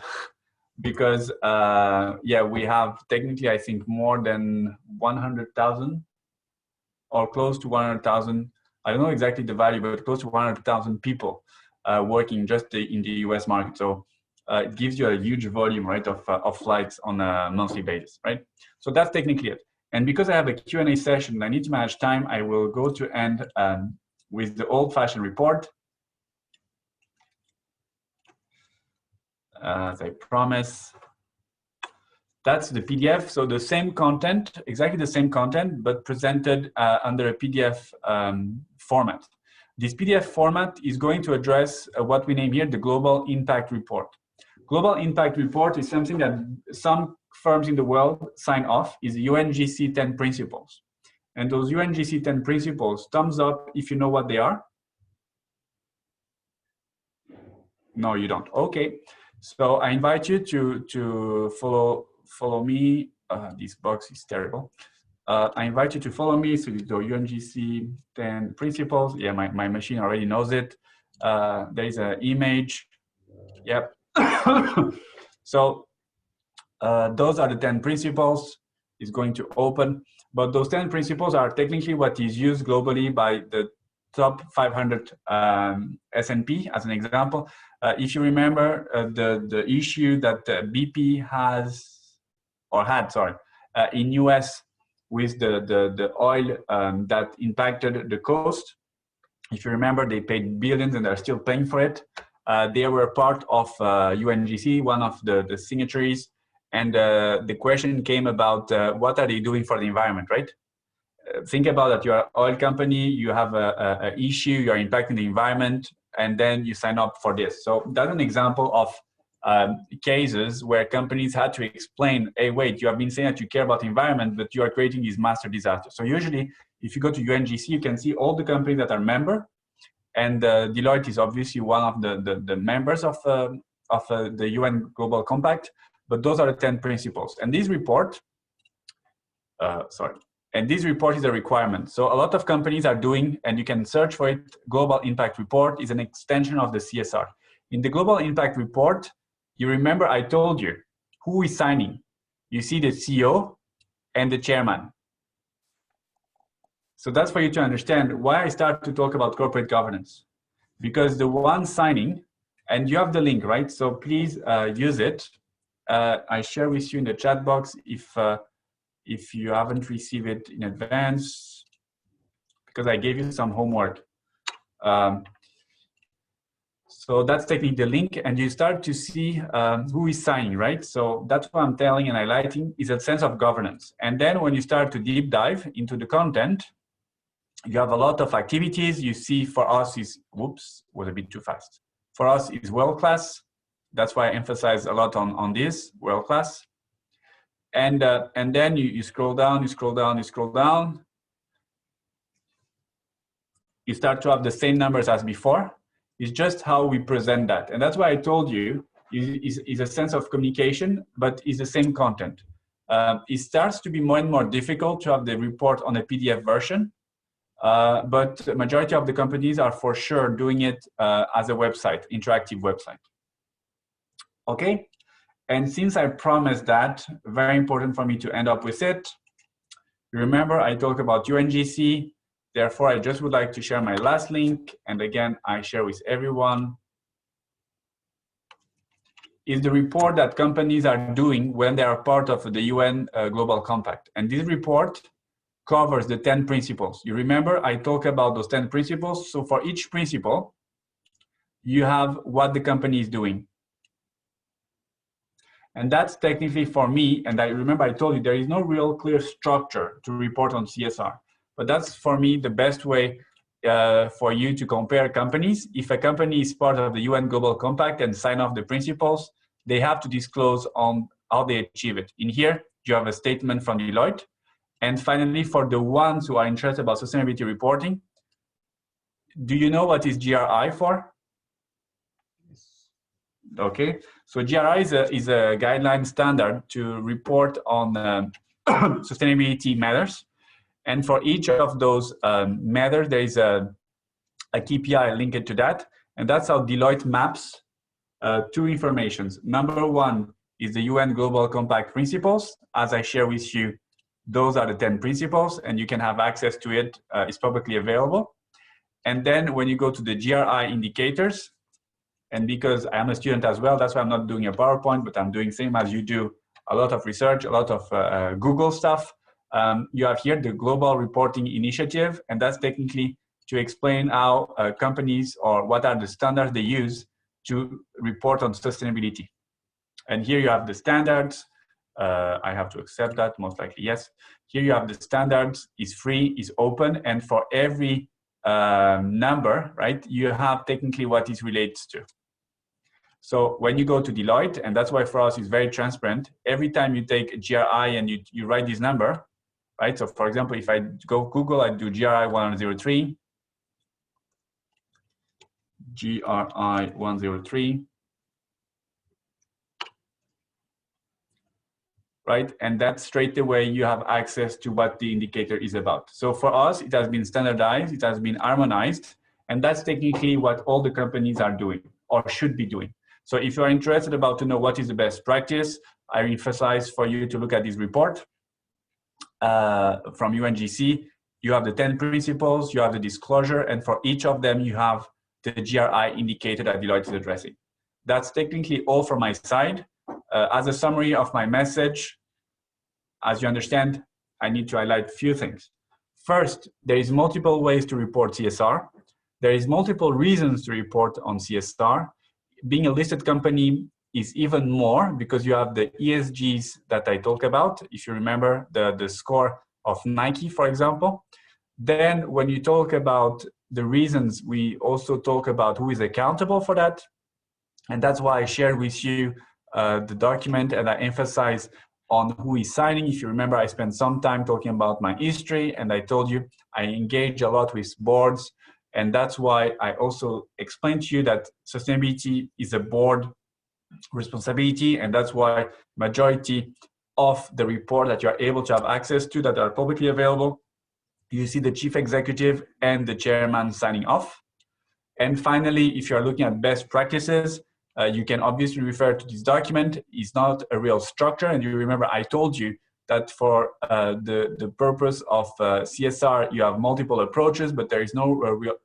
A: because yeah, we have technically I think more than 100,000 or close to 100,000. I don't know exactly the value, but close to 100,000 people working just in the US market. So it gives you a huge volume, right, of flights on a monthly basis, right? So that's technically it. And because I have a Q&A session, I need to manage time. I will go to end with the old-fashioned report. As I promise. That's the PDF. So the same content, exactly the same content, but presented under a PDF format. This PDF format is going to address what we name here the Global Impact Report. Global Impact Report is something that some firms in the world sign off, is the UNGC 10 principles. And those UNGC 10 principles, thumbs up if you know what they are. No, you don't. Okay. So I invite you to follow me. This box is terrible. I invite you to follow me. So the UNGC 10 principles. Yeah, my machine already knows it. There is an image. Yep. So those are the 10 principles. It's going to open. but those 10 principles are technically what is used globally by the top 500 S&P as an example. If you remember the issue that BP has, or had, sorry, in US with the oil that impacted the coast. If you remember, they paid billions and they're still paying for it. They were part of UNGC, one of the signatories. And the question came about what are they doing for the environment, right? Think about that. You're an oil company, you have an issue, you're impacting the environment, and then you sign up for this. So that's an example of cases where companies had to explain, hey, wait, you have been saying that you care about the environment, but you are creating these master disasters. So usually, if you go to UNGC, you can see all the companies that are member, and Deloitte is obviously one of the members of the UN Global Compact, but those are the 10 principles. And this report, and this report is a requirement. So a lot of companies are doing, and you can search for it, Global Impact Report is an extension of the CSR. In the Global Impact Report, you remember I told you who is signing. You see the CEO and the chairman. So that's for you to understand why I start to talk about corporate governance. Because the one signing, and you have the link, right? So please use it. I share with you in the chat box if you haven't received it in advance, because I gave you some homework. So that's taking the link, and you start to see who is signing, right? So that's what I'm telling and highlighting is a sense of governance. And then when you start to deep dive into the content, you have a lot of activities. You see for us is, whoops, was a bit too fast. For us is world-class. That's why I emphasize a lot on this, world-class. And then you scroll down, you scroll down, you scroll down. You start to have the same numbers as before. It's just how we present that. And that's why I told you is a sense of communication, but it's the same content. It starts to be more and more difficult to have the report on a PDF version, but the majority of the companies are for sure doing it as a website, interactive website. Okay? And since I promised that, very important for me to end up with it. Remember, I talked about UNGC. Therefore, I just would like to share my last link. And again, I share with everyone. Is the report that companies are doing when they are part of the UN Global Compact. And this report covers the 10 principles. You remember, I talked about those 10 principles. So for each principle, you have what the company is doing. And that's technically for me, and I remember I told you there is no real clear structure to report on CSR. But that's for me the best way for you to compare companies. If a company is part of the UN Global Compact and sign off the principles, they have to disclose on how they achieve it. In here, you have a statement from Deloitte. And finally, for the ones who are interested about sustainability reporting, do you know what is GRI for? Okay, so GRI is a guideline standard to report on sustainability matters. And for each of those matters, there is a KPI linked to that. And that's how Deloitte maps two informations. Number one is the UN Global Compact principles. As I share with you, those are the 10 principles, and you can have access to it. It's publicly available. And then when you go to the GRI indicators, and because I am a student as well, that's why I'm not doing a PowerPoint, but I'm doing same as you do, a lot of research, a lot of Google stuff. You have here the Global Reporting Initiative, and that's technically to explain how companies or what are the standards they use to report on sustainability. And here you have the standards. I have to accept that, most likely, yes. Here you have the standards, it's free, it's open, and for every number, right, you have technically what it relates to. So when you go to Deloitte, and that's why for us it's very transparent, every time you take a GRI and you write this number, right? So for example, if I go Google, I do GRI 103, GRI 103, right? And that straight away you have access to what the indicator is about. So for us, it has been standardized, it has been harmonized, and that's technically what all the companies are doing or should be doing. So if you're interested about to know what is the best practice, I emphasize for you to look at this report. from UNGC. You have the 10 principles, you have the disclosure, and for each of them, you have the GRI indicator that Deloitte is addressing. That's technically all from my side. As a summary of my message, as you understand, I need to highlight a few things. First, there is multiple ways to report CSR. There is multiple reasons to report on CSR. Being a listed company is even more because you have the ESGs that I talk about. If you remember the score of Nike, for example. Then when you talk about the reasons, we also talk about who is accountable for that. And that's why I shared with you the document, and I emphasize on who is signing. If you remember, I spent some time talking about my history, and I told you I engage a lot with boards. And that's why I also explained to you that sustainability is a board responsibility, and that's why majority of the report that you are able to have access to that are publicly available, you see the chief executive and the chairman signing off. And finally, if you are looking at best practices, you can obviously refer to this document. It's not a real structure, and you remember I told you that for the purpose of CSR, you have multiple approaches, but there is no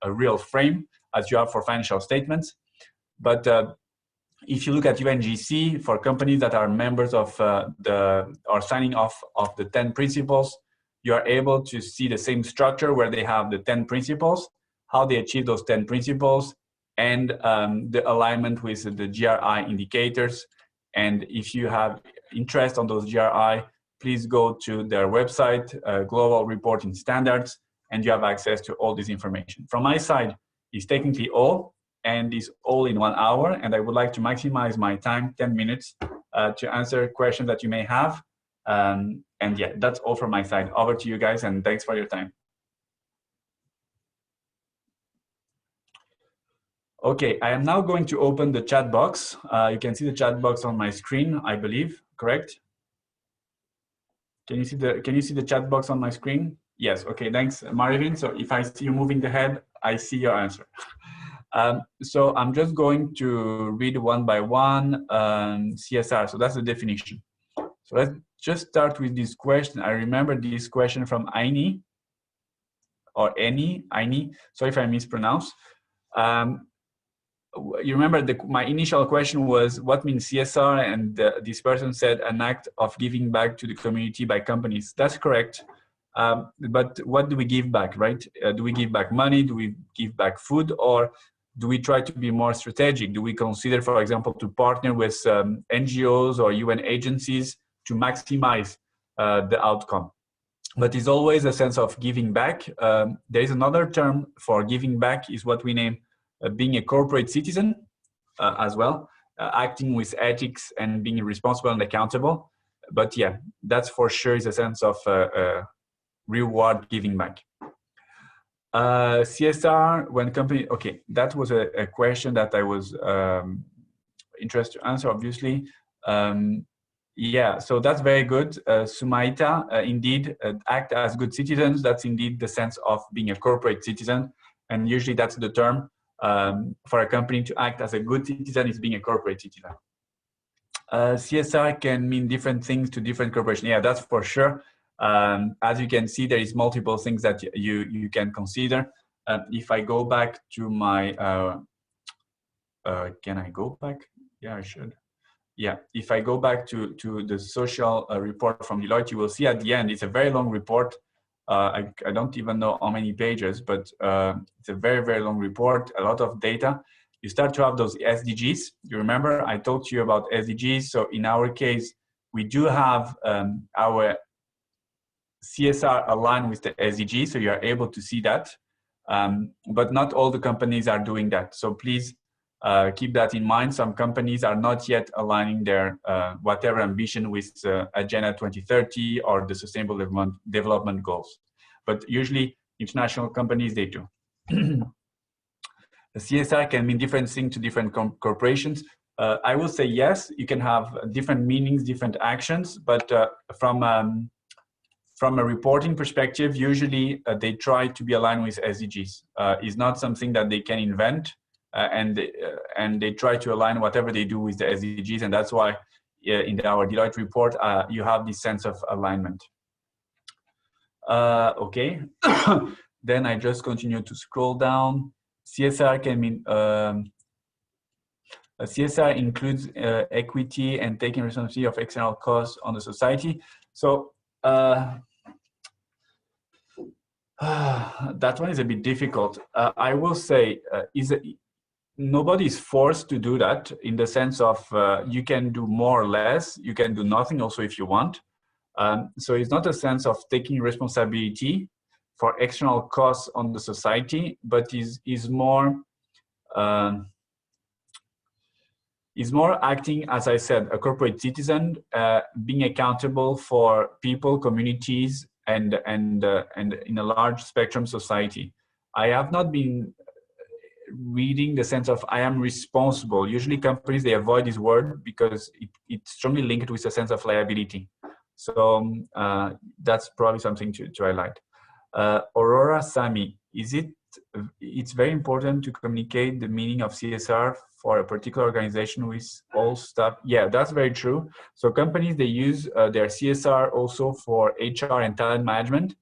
A: real frame as you have for financial statements. But if you look at UNGC, for companies that are members of or signing off of the 10 principles, you are able to see the same structure where they have the 10 principles, how they achieve those 10 principles, and the alignment with the GRI indicators. And if you have interest on those GRI, please go to their website, Global Reporting Standards, and you have access to all this information. From my side, it's technically all, and it's all in 1 hour, and I would like to maximize my time, 10 minutes, to answer questions that you may have. And yeah, that's all from my side. Over to you guys, and thanks for your time. Okay, I am now going to open the chat box. You can see the chat box on my screen, I believe, correct? Can you see the chat box on my screen? Yes, okay, thanks, Marvin. So if I see you moving the head, I see your answer. So I'm just going to read one by one CSR. So that's the definition. So let's just start with this question. I remember this question from Aini, or Aini. Sorry if I mispronounce. You remember my initial question was, what means CSR? And this person said, an act of giving back to the community by companies. That's correct. But what do we give back, right? Do we give back money? Do we give back food? Or do we try to be more strategic? Do we consider, for example, to partner with NGOs or UN agencies to maximize the outcome? But it's always a sense of giving back. There is another term for giving back, is what we name being a corporate citizen as well, acting with ethics and being responsible and accountable. But yeah, that's for sure is a sense of reward giving back. CSR, when company, okay, that was a question that I was interested to answer, obviously. Yeah, so that's very good. Sumaita, indeed, act as good citizens. That's indeed the sense of being a corporate citizen. And usually that's the term for a company to act as a good citizen is being a corporate citizen. CSR can mean different things to different corporations. Yeah, that's for sure. As you can see, there is multiple things that you can consider. If I go back to my, can I go back? Yeah, I should. Yeah, if I go back to the social report from Deloitte, you will see at the end, it's a very long report. I don't even know how many pages, but it's a very, very long report, a lot of data. You start to have those SDGs. You remember I talked to you about SDGs. So in our case, we do have our CSR aligned with the SDGs, so you are able to see that. But not all the companies are doing that. So please keep that in mind. Some companies are not yet aligning their whatever ambition with Agenda 2030 or the Sustainable Development Goals. But usually international companies, they do. The CSR can mean different things to different corporations. I will say yes, you can have different meanings, different actions, but from a reporting perspective, usually they try to be aligned with SDGs. It's not something that they can invent, and they try to align whatever they do with the SDGs, and that's why in our Deloitte report, you have this sense of alignment. Okay. Then I just continue to scroll down. CSR can mean CSR includes equity and taking responsibility of external costs on the society. So that one is a bit difficult. I will say nobody is forced to do that, in the sense of you can do more or less, you can do nothing also if you want. So it's not a sense of taking responsibility for external costs on the society, but is more acting, as I said, a corporate citizen, being accountable for people, communities, and in a large spectrum society. I have not been reading the sense of I am responsible. Usually companies, they avoid this word because it's strongly linked with a sense of liability. So that's probably something to highlight. Aurora Sami, it's very important to communicate the meaning of CSR for a particular organization with all staff. Yeah, that's very true. So companies, they use their CSR also for HR and talent management.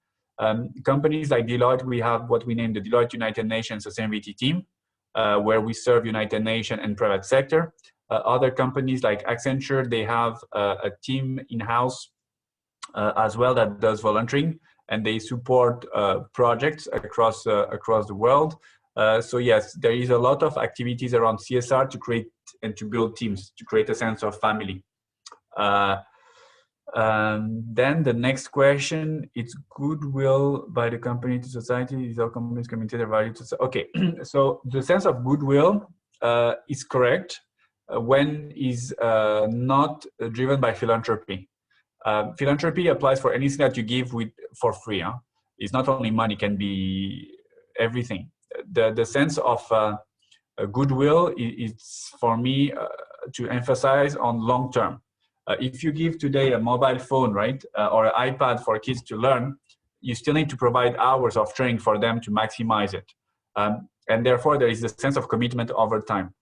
A: Companies like Deloitte, we have what we name the Deloitte United Nations Sustainability Team, where we serve United Nations and private sector. Other companies like Accenture, they have a team in-house as well that does volunteering, and they support projects across the world. So yes, there is a lot of activities around CSR to create and to build teams, to create a sense of family. Then the next question, it's goodwill by the company to society. These all companies committed their value to society. Okay, so the sense of goodwill is correct when is not driven by philanthropy. Philanthropy applies for anything that you give for free. Huh? It's not only money, it can be everything. The sense of goodwill is for me to emphasize on long term. If you give today a mobile phone, right, or an iPad for kids to learn, you still need to provide hours of training for them to maximize it. And therefore, there is a sense of commitment over time.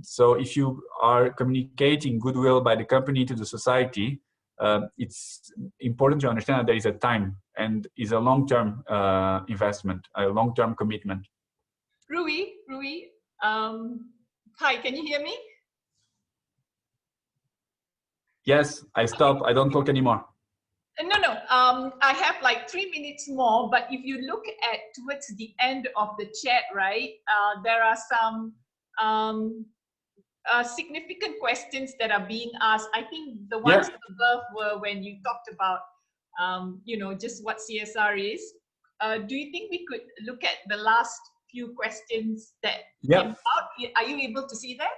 A: So if you are communicating goodwill by the company to the society, it's important to understand that there is a time and is a long-term investment, a long-term commitment.
B: Rui, hi, can you hear me?
A: Yes, I stop. I don't talk anymore.
B: No. I have like 3 minutes more, but if you look at towards the end of the chat, right, there are some significant questions that are being asked. I think the ones above were when you talked about, you know, just what CSR is. Do you think we could look at the last few questions that came out? Are you able to see that?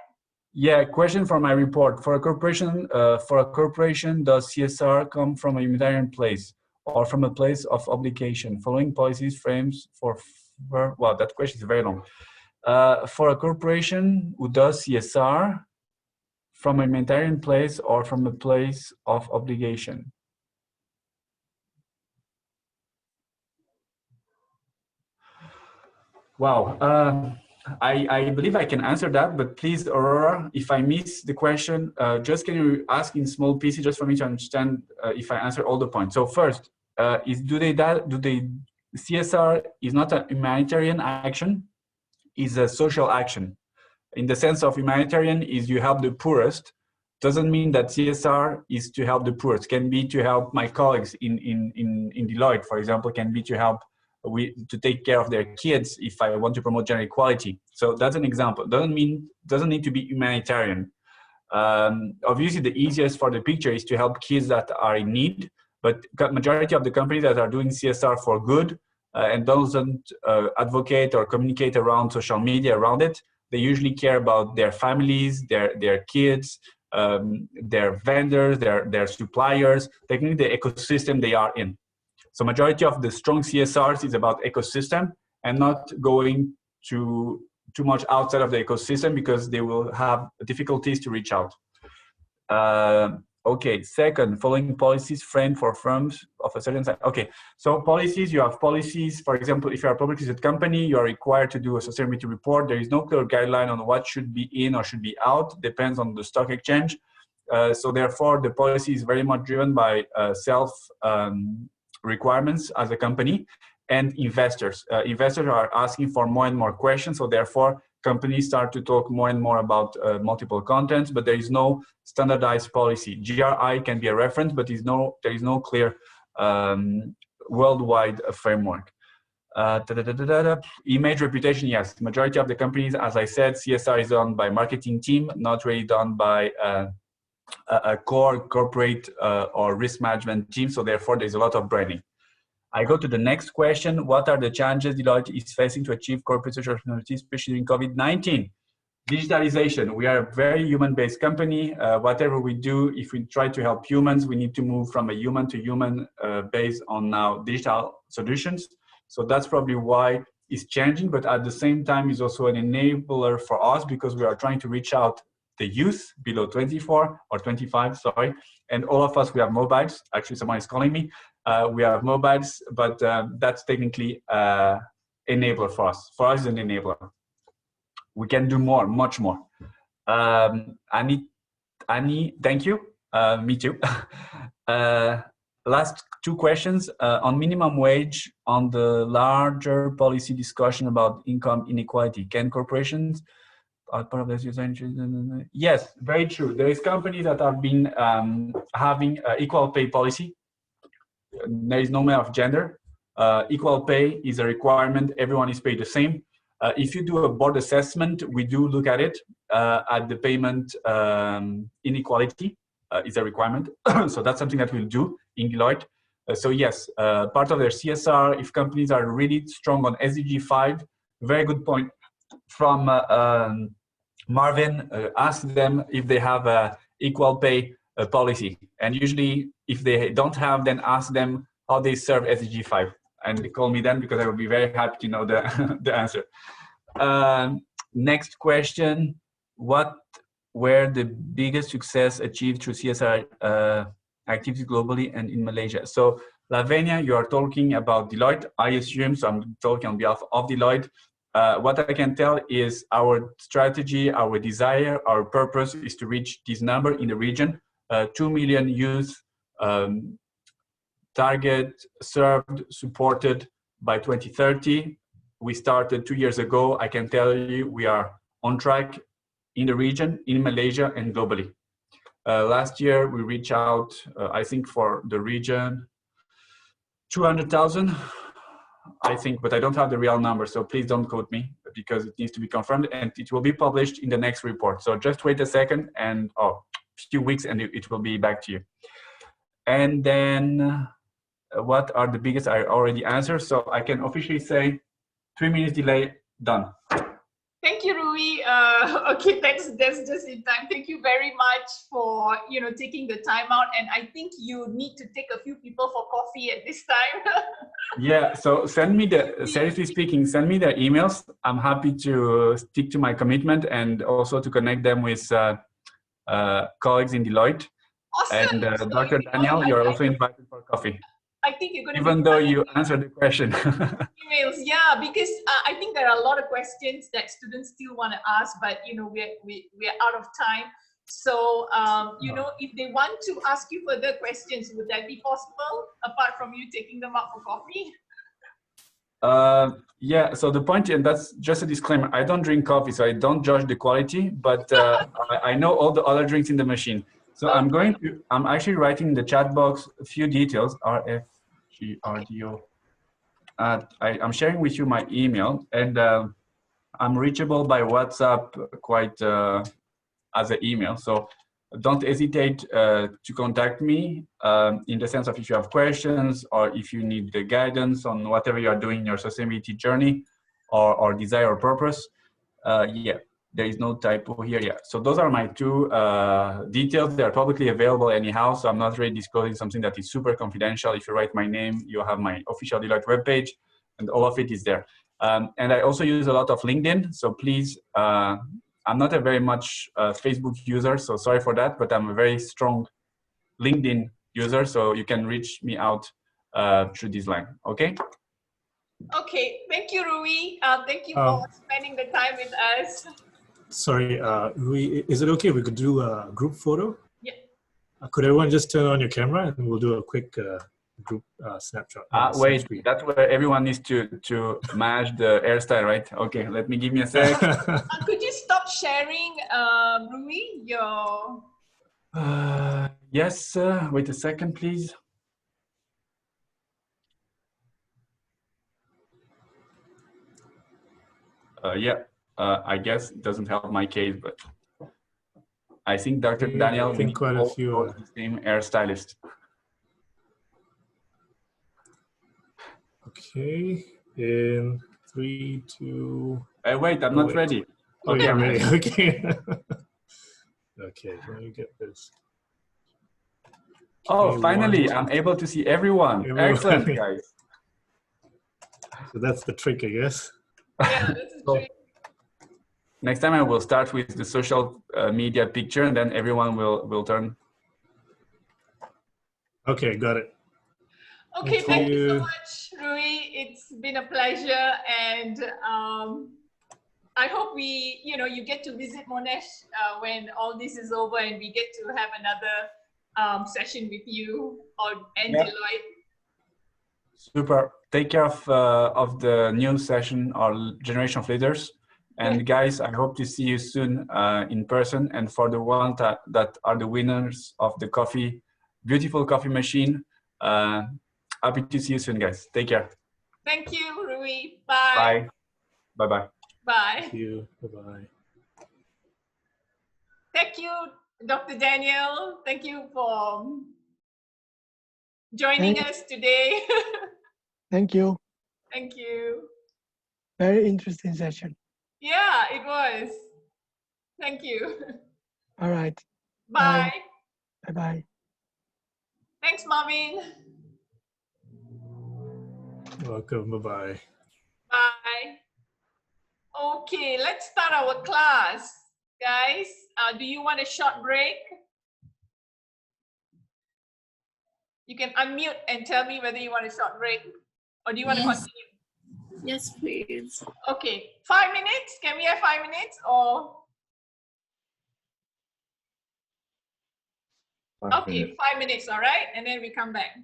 A: Yeah, question for my report. For a corporation, does CSR come from a humanitarian place or from a place of obligation? Following policies, frames for well, that question is very long. For a corporation who does CSR, from a humanitarian place or from a place of obligation? Wow. I believe I can answer that, but please, Aurora, if I miss the question, just can you ask in small pieces just for me to understand if I answer all the points. So first, CSR is not a humanitarian action, is a social action. In the sense of humanitarian is you help the poorest, doesn't mean that CSR is to help the poorest. Can be to help my colleagues in Deloitte, for example, can be to help to take care of their kids if I want to promote gender equality. So that's an example. Doesn't need to be humanitarian. Obviously, the easiest for the picture is to help kids that are in need, but majority of the companies that are doing CSR for good and doesn't advocate or communicate around social media around it, they usually care about their families, their kids, their vendors, their suppliers, technically the ecosystem they are in. So majority of the strong CSRs is about ecosystem and not going too much outside of the ecosystem because they will have difficulties to reach out. Okay, second, following policies framed for firms of a certain size. Okay, so policies, you have policies. For example, if you are a publicly listed company, you are required to do a sustainability report. There is no clear guideline on what should be in or should be out, depends on the stock exchange. So therefore, the policy is very much driven by requirements as a company, and investors. Investors are asking for more and more questions, so therefore companies start to talk more and more about multiple contents, but there is no standardized policy. GRI can be a reference, but there is no clear worldwide framework. Image reputation, yes. Majority of the companies, as I said, CSR is done by marketing team, not really done by a core corporate or risk management team. So therefore, there's a lot of branding. I go to the next question. What are the challenges Deloitte is facing to achieve corporate social responsibility, especially in COVID-19? Digitalization. We are a very human-based company. Whatever we do, if we try to help humans, we need to move from a human to human based on now digital solutions. So that's probably why it's changing, but at the same time, it's also an enabler for us because we are trying to reach out the youth below 24 or 25, sorry. And all of us, we have mobiles. Actually, someone is calling me. We have mobiles, but that's technically enabler for us. For us, it's an enabler. We can do more, much more. Annie, thank you. Me too. Last two questions on minimum wage, on the larger policy discussion about income inequality. Can corporations are part of this? Yes, very true. There is companies that have been having equal pay policy. There is no matter of gender. Equal pay is a requirement. Everyone is paid the same. If you do a board assessment, we do look at it at the payment inequality is a requirement. So that's something that we'll do in Deloitte. So yes, part of their CSR, if companies are really strong on SDG 5, very good point from Marvin, ask them if they have a equal pay policy. And usually if they don't have, then ask them how they serve SDG 5. And they call me then because I will be very happy to know the answer. Next question, what were the biggest success achieved through CSR activities globally and in Malaysia? So Lavenia, you are talking about Deloitte, I assume, so I'm talking on behalf of Deloitte. What I can tell is our strategy, our desire, our purpose is to reach this number in the region, 2 million youth target served, supported by 2030. We started 2 years ago. I can tell you we are on track in the region, in Malaysia and globally. Last year we reached out, I think for the region, 200,000, I think, but I don't have the real number, so please don't quote me because it needs to be confirmed and it will be published in the next report. So just wait a second and a few weeks and it will be back to you. And then what are the biggest? I already answered, so I can officially say 3 minutes delay, done.
B: Thank you, Rui. Okay, that's just in time. Thank you very much for taking the time out. And I think you need to take a few people for coffee at this time.
A: Yeah. So send me seriously speaking, send me their emails. I'm happy to stick to my commitment and also to connect them with colleagues in Deloitte.
B: Awesome.
A: And Dr. Daniel, you're also invited for coffee.
B: I think you're going to
A: even though you answered the question.
B: Emails, yeah, because I think there are a lot of questions that students still want to ask, but we're out of time. So if they want to ask you further questions, would that be possible apart from you taking them out for coffee?
A: Yeah, so the point, and that's just a disclaimer, I don't drink coffee, so I don't judge the quality, but I know all the other drinks in the machine. So okay. I'm actually writing in the chat box a few details, RFGRDO. I'm sharing with you my email, and I'm reachable by WhatsApp quite as an email. So don't hesitate to contact me in the sense of if you have questions or if you need the guidance on whatever you are doing in your sustainability journey or desire or purpose. Yeah, there is no typo here. Yeah, so those are my two details. They are publicly available anyhow, so I'm not really disclosing something that is super confidential. If you write my name, you have my official Deloitte webpage, and all of it is there. And I also use a lot of LinkedIn, so please, I'm not a very much Facebook user, so sorry for that, but I'm a very strong LinkedIn user, so you can reach me out through this line, okay?
B: Okay, thank you, Rui. Thank you for spending the time with us.
C: Sorry, Rui, is it okay if we could do a group photo?
B: Yeah.
C: Could everyone just turn on your camera and we'll do a quick group snapshot.
A: Wait, that's where everyone needs to match the hairstyle, right? Okay, let me give me a sec.
B: Could you stop sharing, Rui, your...
A: Yes, wait a second, please. Yeah, I guess it doesn't help my case, but I think Dr. Daniel,
C: I think quite a few
A: the same hairstylist.
C: Okay, in 3, 2.
A: Wait, I'm not ready.
C: Oh,
A: Okay,
C: yeah,
A: I'm
C: ready.
A: ready.
C: Okay. Okay, let me get this.
A: Oh,
C: Okay,
A: finally, I'm able to see everyone. Excellent, guys.
C: So that's the trick, I guess.
B: Yeah, that's a trick.
A: Next time I will start with the social media picture, and then everyone will turn.
C: Okay, got it.
B: Okay, thank you so much, Rui. It's been a pleasure, and I hope you get to visit Monash when all this is over, and we get to have another session with you and Deloitte.
A: Super. Take care of the new session or Generation of Leaders. And guys, I hope to see you soon in person. And for the ones that are the winners of the beautiful coffee machine, happy to see you soon, guys. Take care.
B: Thank you, Rui. Bye.
A: Bye. Bye-bye.
B: Bye.
C: Thank you. Bye-bye.
B: Thank you, Dr. Daniel. Thank you for joining us today.
D: Thank you.
B: Thank you.
D: Very interesting session.
B: Yeah, it was. Thank you.
D: All right.
B: Bye.
D: Bye-bye.
B: Thanks, Marvin.
C: Welcome. Bye-bye.
B: Bye. Okay, let's start our class. Guys, do you want a short break? You can unmute and tell me whether you want a short break, or do you want to continue?
E: Yes, please.
B: Okay, 5 minutes. Can we have 5 minutes or? Okay, 5 minutes, all right? And then we come back.